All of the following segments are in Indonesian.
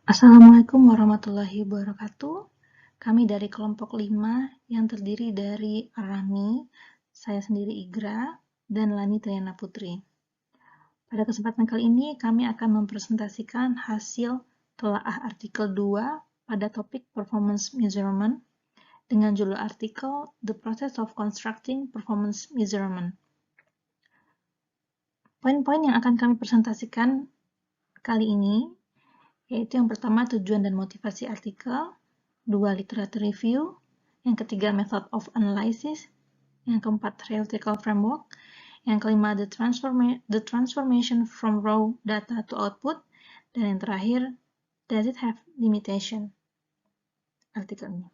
Assalamualaikum warahmatullahi wabarakatuh. Kami dari kelompok 5 yang terdiri dari Rani, saya sendiri Igra, dan Lani Triana Putri. Pada kesempatan kali ini kami akan mempresentasikan hasil telaah artikel 2 pada topik Performance Measurement dengan judul artikel The Process of Constructing Performance Measurement. Poin-poin yang akan kami presentasikan kali ini yaitu yang pertama tujuan dan motivasi artikel, 2 literature review, yang ketiga method of analysis, yang keempat theoretical framework, yang kelima the transformation from raw data to output, dan yang terakhir does it have limitation artikel ini.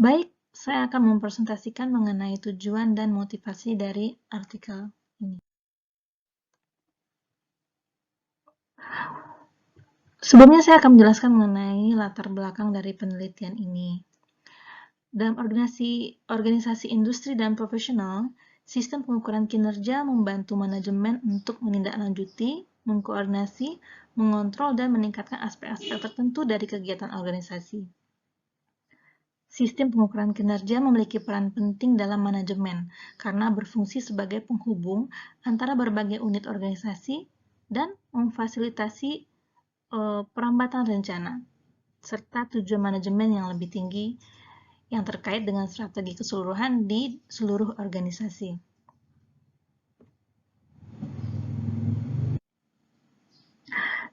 Baik, saya akan mempresentasikan mengenai tujuan dan motivasi dari artikel ini. Sebelumnya saya akan menjelaskan mengenai latar belakang dari penelitian ini. Dalam organisasi industri dan profesional, sistem pengukuran kinerja membantu manajemen untuk menindaklanjuti, mengkoordinasi, mengontrol, dan meningkatkan aspek-aspek tertentu dari kegiatan organisasi. Sistem pengukuran kinerja memiliki peran penting dalam manajemen karena berfungsi sebagai penghubung antara berbagai unit organisasi dan memfasilitasi perambatan rencana, serta tujuan manajemen yang lebih tinggi yang terkait dengan strategi keseluruhan di seluruh organisasi.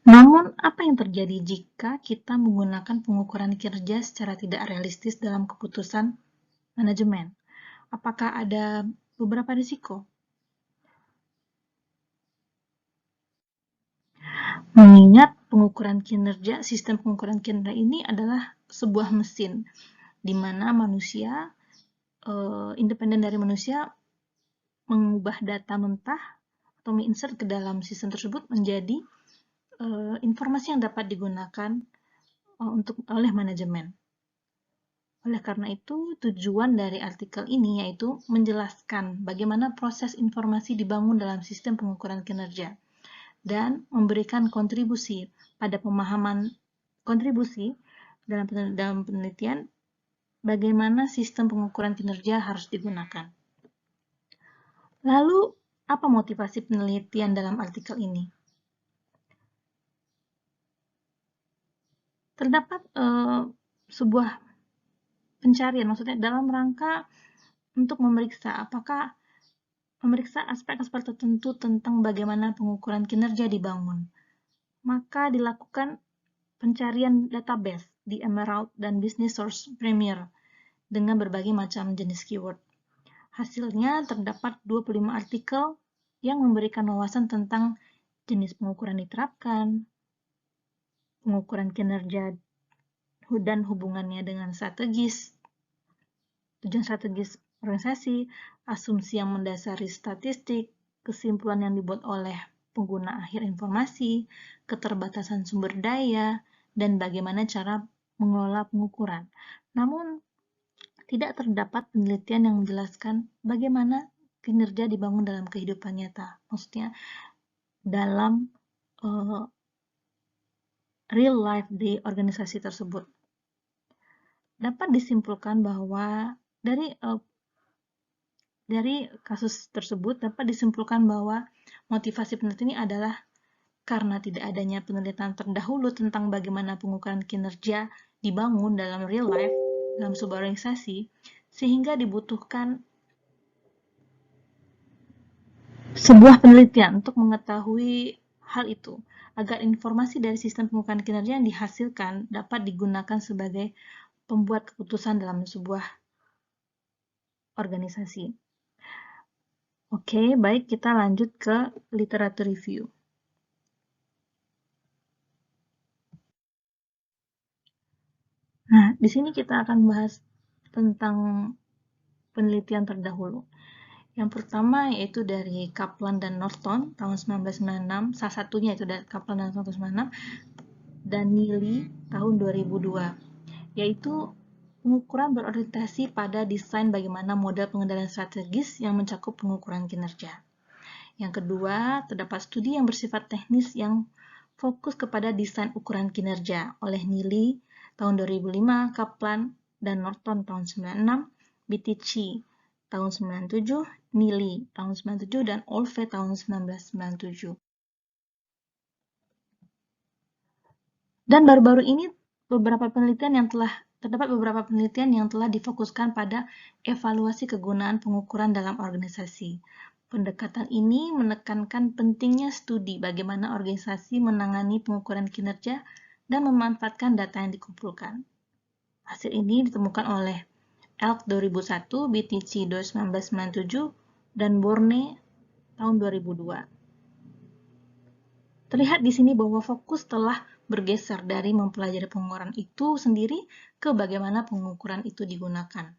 Namun, apa yang terjadi jika kita menggunakan pengukuran kinerja secara tidak realistis dalam keputusan manajemen? Apakah ada beberapa risiko? Mengingat sistem pengukuran kinerja ini adalah sebuah mesin, di mana manusia, independen dari manusia, mengubah data mentah atau menginsert ke dalam sistem tersebut menjadi informasi yang dapat digunakan oleh manajemen. Oleh karena itu, tujuan dari artikel ini yaitu menjelaskan bagaimana proses informasi dibangun dalam sistem pengukuran kinerja dan memberikan kontribusi pada pemahaman dalam penelitian bagaimana sistem pengukuran kinerja harus digunakan. Lalu, apa motivasi penelitian dalam artikel ini? Terdapat sebuah pencarian, maksudnya dalam rangka untuk memeriksa aspek-aspek tertentu tentang bagaimana pengukuran kinerja dibangun. Maka dilakukan pencarian database di Emerald dan Business Source Premier dengan berbagai macam jenis keyword. Hasilnya terdapat 25 artikel yang memberikan wawasan tentang jenis pengukuran diterapkan, pengukuran kinerja dan hubungannya dengan tujuan strategis organisasi, asumsi yang mendasari statistik, kesimpulan yang dibuat oleh pengguna akhir informasi, keterbatasan sumber daya, dan bagaimana cara mengelola pengukuran. Namun, tidak terdapat penelitian yang menjelaskan bagaimana kinerja dibangun dalam kehidupan nyata. Maksudnya, dalam real life di organisasi tersebut. Dapat disimpulkan bahwa dari kasus tersebut dapat disimpulkan bahwa motivasi penelitian ini adalah karena tidak adanya penelitian terdahulu tentang bagaimana pengukuran kinerja dibangun dalam real life dalam sebuah organisasi, sehingga dibutuhkan sebuah penelitian untuk mengetahui hal itu, agar informasi dari sistem pengukuran kinerja yang dihasilkan dapat digunakan sebagai pembuat keputusan dalam sebuah organisasi. Oke, baik, kita lanjut ke literature review. Nah, di sini kita akan bahas tentang penelitian terdahulu. Yang pertama yaitu dari Kaplan dan Norton tahun 1996, salah satunya itu dari Kaplan dan Norton 1996, dan Neely tahun 2002, yaitu pengukuran berorientasi pada desain bagaimana model pengendalian strategis yang mencakup pengukuran kinerja. Yang kedua, terdapat studi yang bersifat teknis yang fokus kepada desain ukuran kinerja oleh Neely tahun 2005, Kaplan dan Norton tahun 96, BTC tahun 97, Neely tahun 97, dan Olve tahun 1997. Dan baru-baru ini terdapat beberapa penelitian yang telah difokuskan pada evaluasi kegunaan pengukuran dalam organisasi. Pendekatan ini menekankan pentingnya studi bagaimana organisasi menangani pengukuran kinerja dan memanfaatkan data yang dikumpulkan. Hasil ini ditemukan oleh Elk 2001, BTC 1997, dan Borne tahun 2002. Terlihat di sini bahwa fokus telah bergeser dari mempelajari pengukuran itu sendiri ke bagaimana pengukuran itu digunakan.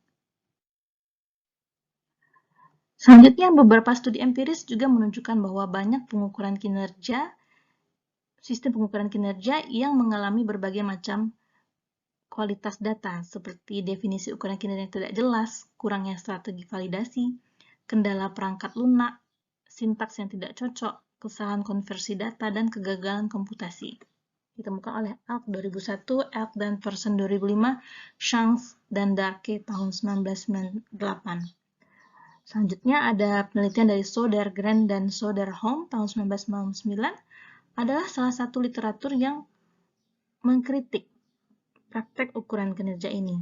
Selanjutnya, beberapa studi empiris juga menunjukkan bahwa banyak sistem pengukuran kinerja yang mengalami berbagai macam kualitas data, seperti definisi ukuran kinerja yang tidak jelas, kurangnya strategi validasi, kendala perangkat lunak, sintaks yang tidak cocok, kesalahan konversi data, dan kegagalan komputasi. Ditemukan oleh Elk 2001, Elk dan Person 2005, Shanks dan Darke tahun 1998. Selanjutnya ada penelitian dari Sodergren dan Soderholm tahun 1999, adalah salah satu literatur yang mengkritik praktek ukuran kinerja ini.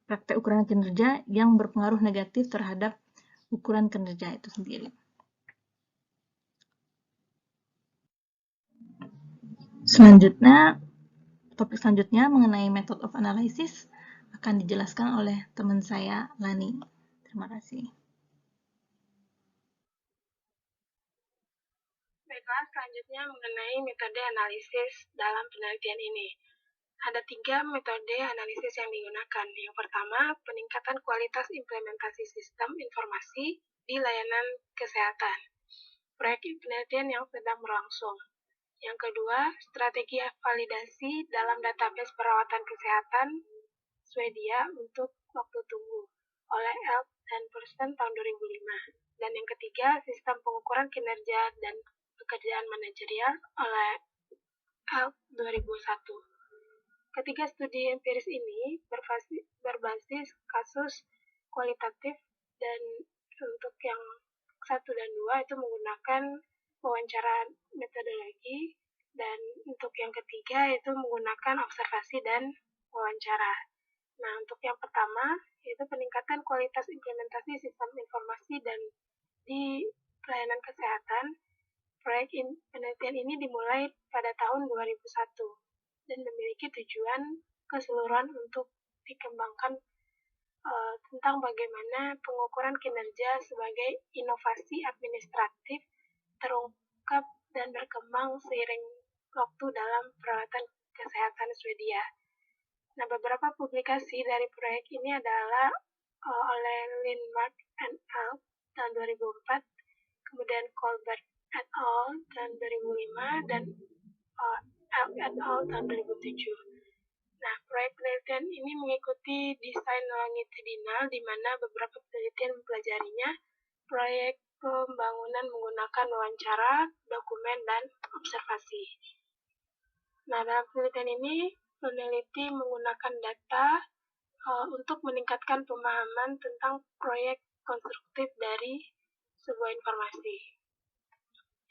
Praktek ukuran kinerja yang berpengaruh negatif terhadap ukuran kinerja itu sendiri. Topik selanjutnya mengenai method of analysis akan dijelaskan oleh teman saya, Lani. Terima kasih. Baiklah, selanjutnya mengenai metode analisis dalam penelitian ini. Ada 3 metode analisis yang digunakan. Yang pertama, peningkatan kualitas implementasi sistem informasi di layanan kesehatan. Proyek penelitian yang sedang berlangsung. Yang kedua, strategi validasi dalam database perawatan kesehatan Swedia untuk waktu tunggu oleh Elk dan Person tahun 2005. Dan yang ketiga, sistem pengukuran kinerja dan pekerjaan manajerial oleh Elk 2001. Ketiga studi empiris ini berbasis kasus kualitatif, dan untuk yang 1 dan 2 itu menggunakan wawancara metodologi, dan untuk yang ketiga itu menggunakan observasi dan wawancara. Nah, untuk yang pertama yaitu peningkatan kualitas implementasi sistem informasi dan di pelayanan kesehatan. Proyek penelitian ini dimulai pada tahun 2001 dan memiliki tujuan keseluruhan untuk dikembangkan tentang bagaimana pengukuran kinerja sebagai inovasi administratif terungkap dan berkembang seiring waktu dalam perawatan kesehatan Swedia. Nah, beberapa publikasi dari proyek ini adalah oleh Lindmark and al. Tahun 2004, kemudian Colbert et al. Tahun 2005, dan Elk et al. Tahun 2007. Nah, proyek penelitian ini mengikuti desain longitudinal di mana beberapa penelitian mempelajarinya. Proyek pembangunan menggunakan wawancara, dokumen, dan observasi. Nah, dalam penelitian ini, peneliti menggunakan data untuk meningkatkan pemahaman tentang proyek konstruktif dari sebuah informasi.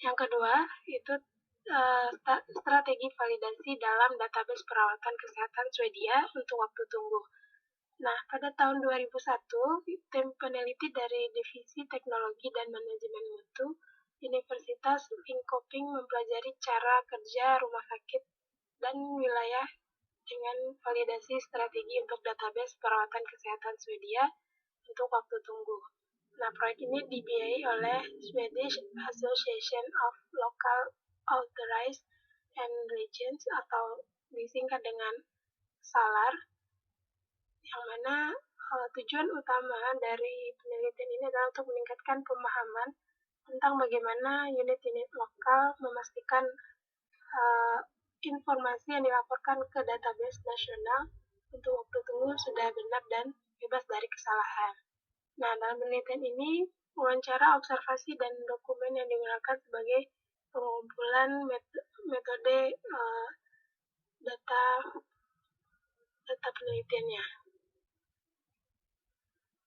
Yang kedua, itu strategi validasi dalam database perawatan kesehatan Swedia untuk waktu tunggu. Nah, pada tahun 2001, tim peneliti dari Divisi Teknologi dan Manajemen Mutu Universitas Linköping mempelajari cara kerja rumah sakit dan wilayah dengan validasi strategi untuk database perawatan kesehatan Swedia untuk waktu tunggu. Nah, proyek ini dibiayai oleh Swedish Association of Local Authorized and Regions atau disingkat dengan SALAR, yang mana tujuan utama dari penelitian ini adalah untuk meningkatkan pemahaman tentang bagaimana unit-unit lokal memastikan informasi yang dilaporkan ke database nasional untuk waktu tunggu sudah benar dan bebas dari kesalahan. Nah, dalam penelitian ini, wawancara, observasi, dan dokumen yang digunakan sebagai pengumpulan metode data penelitiannya.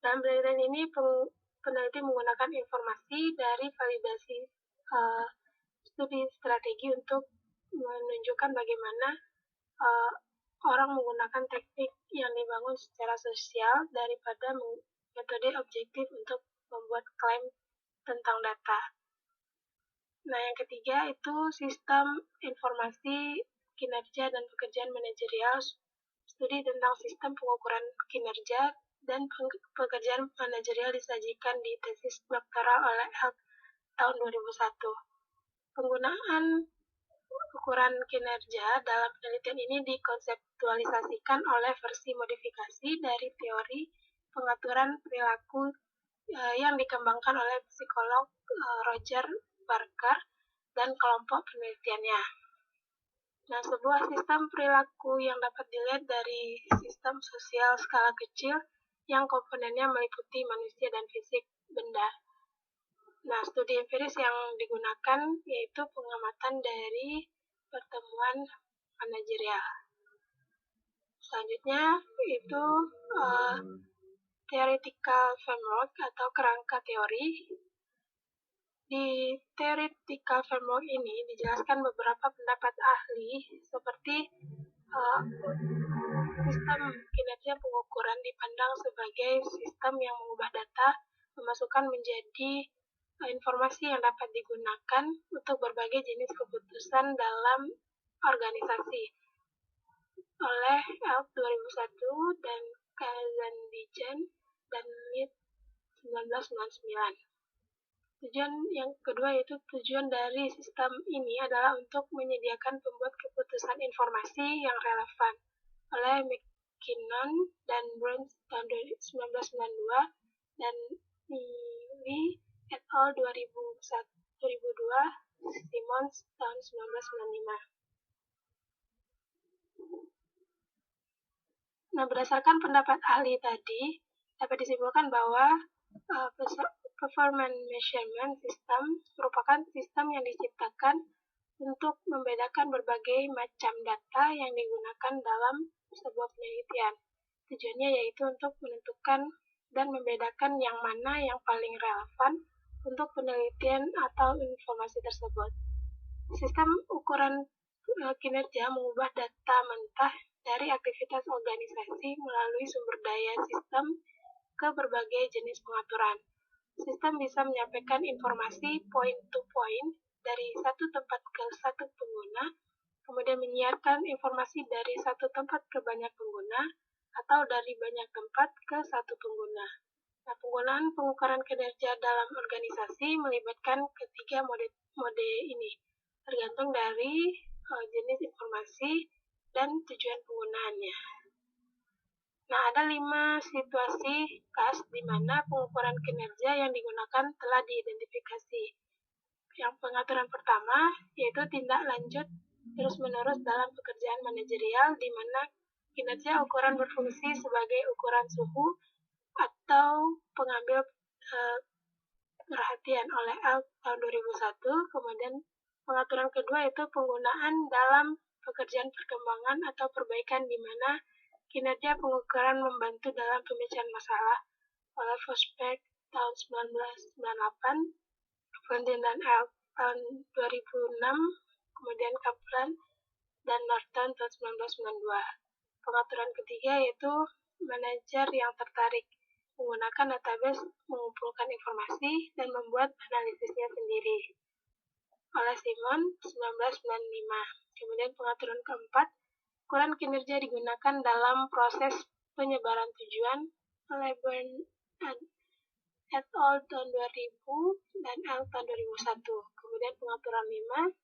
Dalam penelitian ini, peneliti menggunakan informasi dari validasi studi strategi untuk menunjukkan bagaimana orang menggunakan teknik yang dibangun secara sosial daripada metode objektif untuk membuat klaim tentang data. Nah, yang ketiga itu sistem informasi kinerja dan pekerjaan manajerial, studi tentang sistem pengukuran kinerja dan pekerjaan manajerial disajikan di tesis doktoral oleh Elk tahun 2001. Penggunaan ukuran kinerja dalam penelitian ini dikonseptualisasikan oleh versi modifikasi dari teori pengaturan perilaku yang dikembangkan oleh psikolog Roger Barker dan kelompok penelitiannya. Nah, sebuah sistem perilaku yang dapat dilihat dari sistem sosial skala kecil yang komponennya meliputi manusia dan fisik benda. Nah, studi empiris yang digunakan yaitu pengamatan dari pertemuan manajerial. Selanjutnya itu theoretical framework atau kerangka teori. Di theoretical framework ini dijelaskan beberapa pendapat ahli seperti sistem kinerja pengukuran dipandang sebagai sistem yang mengubah data, memasukkan menjadi informasi yang dapat digunakan untuk berbagai jenis keputusan dalam organisasi oleh Elk 2001 dan Kazandijan dan Mead 1999. Tujuan yang kedua yaitu tujuan dari sistem ini adalah untuk menyediakan pembuat keputusan informasi yang relevan oleh McKinnon dan Burns tahun 1992 dan Lee et al. 2002, Simmons tahun 1995. Nah, berdasarkan pendapat ahli tadi, dapat disimpulkan bahwa performance measurement system merupakan sistem yang diciptakan untuk membedakan berbagai macam data yang digunakan dalam sebuah penelitian. Tujuannya yaitu untuk menentukan dan membedakan yang mana yang paling relevan untuk penelitian atau informasi tersebut. Sistem ukuran kinerja mengubah data mentah dari aktivitas organisasi melalui sumber daya sistem ke berbagai jenis pengaturan. Sistem bisa menyampaikan informasi point to point dari satu tempat ke satu pengguna, kemudian menyiarkan informasi dari satu tempat ke banyak pengguna, atau dari banyak tempat ke satu pengguna. Nah, penggunaan pengukuran kinerja dalam organisasi melibatkan ketiga mode ini, tergantung dari jenis informasi dan tujuan penggunaannya. Nah, ada 5 situasi khas di mana pengukuran kinerja yang digunakan telah diidentifikasi. Yang pengaturan pertama yaitu tindak lanjut terus-menerus dalam pekerjaan manajerial di mana kinerja ukuran berfungsi sebagai ukuran suhu atau pengambil perhatian oleh Elk tahun 2001. Kemudian pengaturan kedua yaitu penggunaan dalam pekerjaan perkembangan atau perbaikan di mana kinerja pengukuran membantu dalam pemecahan masalah oleh Fosbeck tahun 1998, Fontaine dan Elk tahun 2006, kemudian Kaplan dan Norton tahun 1992. Pengaturan ketiga yaitu manajer yang tertarik menggunakan database, mengumpulkan informasi, dan membuat analisisnya sendiri oleh Simon 1995. Kemudian pengaturan keempat, ukuran kinerja digunakan dalam proses penyebaran tujuan oleh Burn et al. Tahun 2000 dan L tahun 2001. Kemudian pengaturan 5,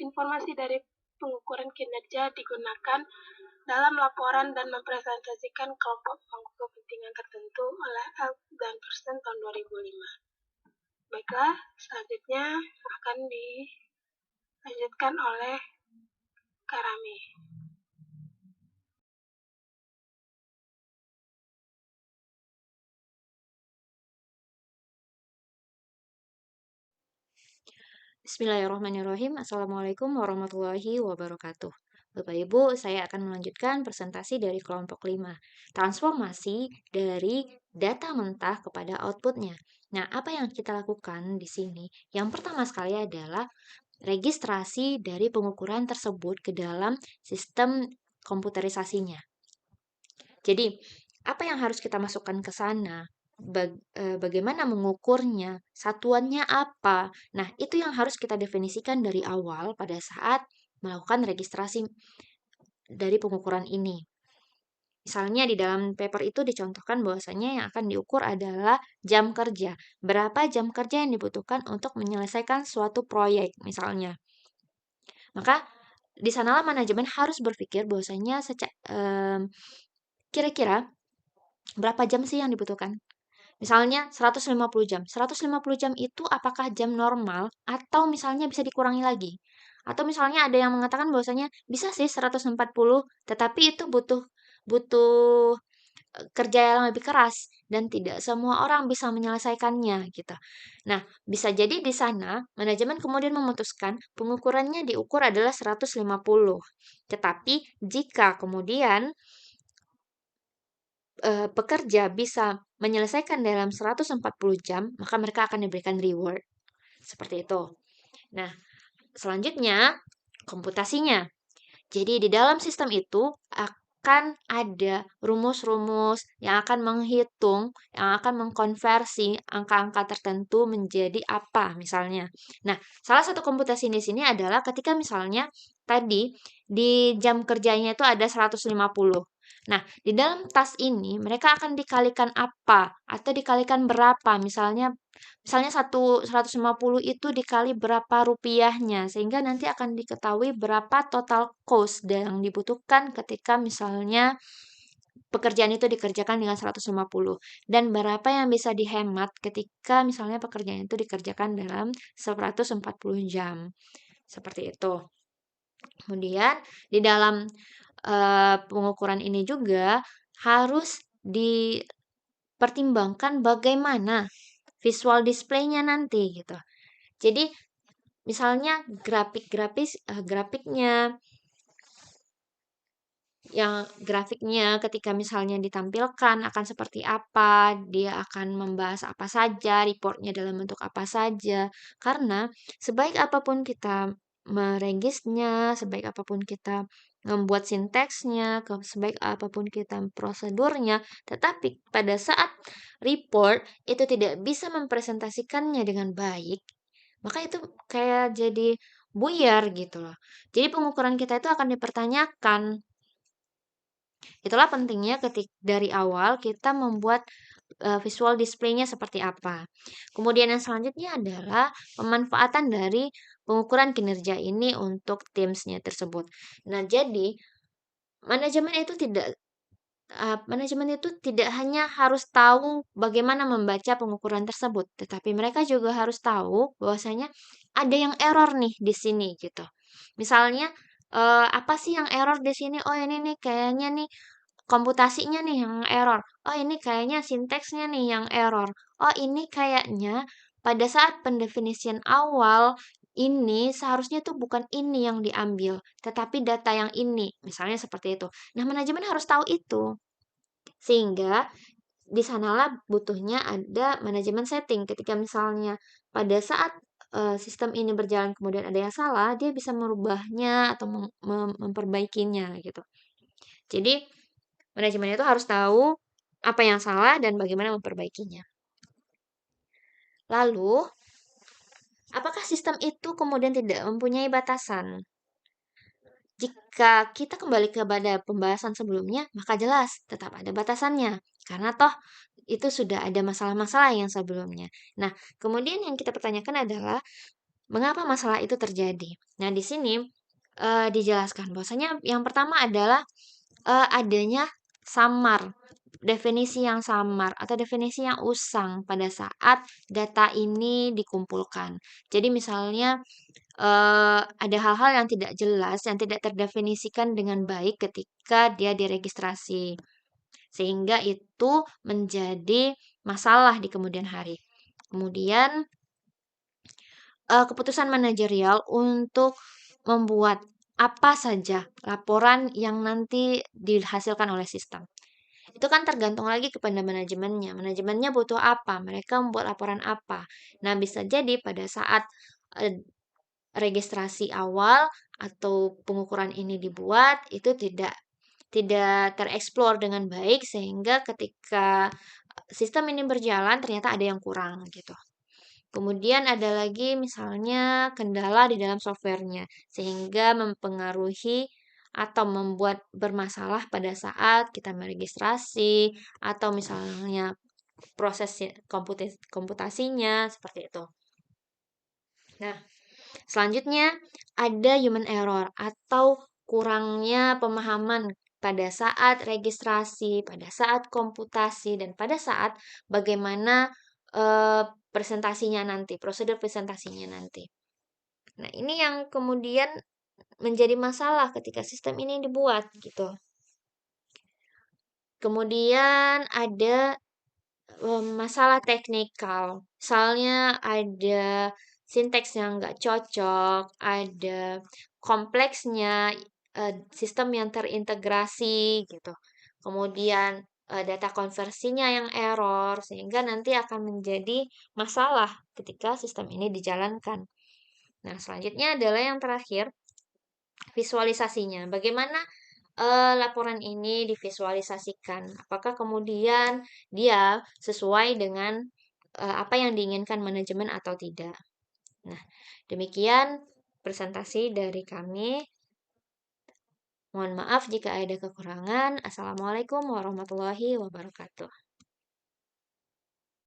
informasi dari pengukuran kinerja digunakan dalam laporan dan mempresentasikan kelompok pemangku kepentingan tertentu oleh L dan Person tahun 2005. Baiklah, selanjutnya akan dilanjutkan oleh Karami. Bismillahirrahmanirrahim. Assalamualaikum warahmatullahi wabarakatuh. Bapak Ibu, saya akan melanjutkan presentasi dari kelompok 5. Transformasi dari data mentah kepada outputnya. Nah, apa yang kita lakukan di sini? Yang pertama sekali adalah registrasi dari pengukuran tersebut ke dalam sistem komputerisasinya. Jadi, apa yang harus kita masukkan ke sana? Bagaimana mengukurnya? Satuannya apa? Nah, itu yang harus kita definisikan dari awal pada saat melakukan registrasi dari pengukuran ini. Misalnya di dalam paper itu dicontohkan bahwasanya yang akan diukur adalah jam kerja. Berapa jam kerja yang dibutuhkan untuk menyelesaikan suatu proyek misalnya. Maka di sanalah manajemen harus berpikir bahwasanya kira-kira berapa jam sih yang dibutuhkan? Misalnya 150 jam. 150 jam itu apakah jam normal atau misalnya bisa dikurangi lagi? Atau misalnya ada yang mengatakan bahwasanya bisa sih 140, tetapi itu butuh butuh kerja yang lebih keras dan tidak semua orang bisa menyelesaikannya gitu. Nah, bisa jadi di sana manajemen kemudian memutuskan pengukurannya diukur adalah 150. Tetapi jika kemudian pekerja bisa menyelesaikan dalam 140 jam, maka mereka akan diberikan reward. Seperti itu. Nah, selanjutnya komputasinya. Jadi di dalam sistem itu akan ada rumus-rumus yang akan menghitung, yang akan mengkonversi angka-angka tertentu menjadi apa misalnya. Nah, salah satu komputasi di sini adalah ketika misalnya tadi di jam kerjanya itu ada 150. Nah, di dalam tas ini mereka akan dikalikan apa atau dikalikan berapa misalnya 150 itu dikali berapa rupiahnya, sehingga nanti akan diketahui berapa total cost yang dibutuhkan ketika misalnya pekerjaan itu dikerjakan dengan 150 dan berapa yang bisa dihemat ketika misalnya pekerjaan itu dikerjakan dalam 140 jam. Seperti itu. Kemudian di dalam pengukuran ini juga harus dipertimbangkan bagaimana visual display-nya nanti gitu. Jadi misalnya grafiknya grafiknya ketika misalnya ditampilkan akan seperti apa, dia akan membahas apa saja, reportnya dalam bentuk apa saja. Karena sebaik apapun kita meregisnya, sebaik apapun kita membuat sinteksnya, sebaik apapun kita prosedurnya, tetapi pada saat report itu tidak bisa mempresentasikannya dengan baik, maka itu kayak jadi buyar gitu loh. Jadi pengukuran kita itu akan dipertanyakan. Itulah pentingnya dari awal kita membuat visual display-nya seperti apa. Kemudian yang selanjutnya adalah pemanfaatan dari pengukuran kinerja ini untuk teams-nya tersebut. Nah, jadi manajemen itu tidak hanya harus tahu bagaimana membaca pengukuran tersebut, tetapi mereka juga harus tahu bahwasanya ada yang error nih di sini gitu. Misalnya apa sih yang error di sini? Oh, ini nih kayaknya nih komputasinya nih yang error. Oh, ini kayaknya sinteksnya nih yang error. Oh, ini kayaknya pada saat pendefinisian awal ini seharusnya tuh bukan ini yang diambil, tetapi data yang ini. Misalnya seperti itu. Nah, manajemen harus tahu itu. Sehingga di sanalah butuhnya ada manajemen setting. Ketika misalnya pada saat sistem ini berjalan kemudian ada yang salah, dia bisa merubahnya atau memperbaikinya gitu. Jadi manajemen itu harus tahu apa yang salah dan bagaimana memperbaikinya. Lalu, apakah sistem itu kemudian tidak mempunyai batasan? Jika kita kembali kepada pembahasan sebelumnya, maka jelas tetap ada batasannya. Karena toh itu sudah ada masalah-masalah yang sebelumnya. Nah, kemudian yang kita pertanyakan adalah mengapa masalah itu terjadi. Nah, di sini dijelaskan bahwasanya yang pertama adalah adanya samar, definisi yang samar atau definisi yang usang pada saat data ini dikumpulkan. Jadi misalnya ada hal-hal yang tidak jelas, yang tidak terdefinisikan dengan baik ketika dia diregistrasi. Sehingga itu menjadi masalah di kemudian hari. Kemudian keputusan manajerial untuk membuat apa saja laporan yang nanti dihasilkan oleh sistem. Itu kan tergantung lagi kepada manajemennya. Manajemennya butuh apa? Mereka membuat laporan apa? Nah, bisa jadi pada saat registrasi awal atau pengukuran ini dibuat, itu tidak tereksplor dengan baik sehingga ketika sistem ini berjalan ternyata ada yang kurang gitu. Kemudian ada lagi misalnya kendala di dalam softwarenya sehingga mempengaruhi atau membuat bermasalah pada saat kita meregistrasi atau misalnya proses komputasinya seperti itu. Nah, selanjutnya ada human error atau kurangnya pemahaman pada saat registrasi, pada saat komputasi, dan pada saat bagaimana eh, presentasinya nanti, prosedur presentasinya nanti. Nah, ini yang kemudian menjadi masalah ketika sistem ini dibuat gitu. Kemudian ada masalah teknikal. Misalnya ada sinteks yang nggak cocok, ada kompleksnya sistem yang terintegrasi gitu. Kemudian data konversinya yang error, sehingga nanti akan menjadi masalah ketika sistem ini dijalankan. Nah, selanjutnya adalah yang terakhir, visualisasinya. Bagaimana laporan ini divisualisasikan? Apakah kemudian dia sesuai dengan apa yang diinginkan manajemen atau tidak? Nah, demikian presentasi dari kami. Mohon maaf jika ada kekurangan. Assalamualaikum warahmatullahi wabarakatuh.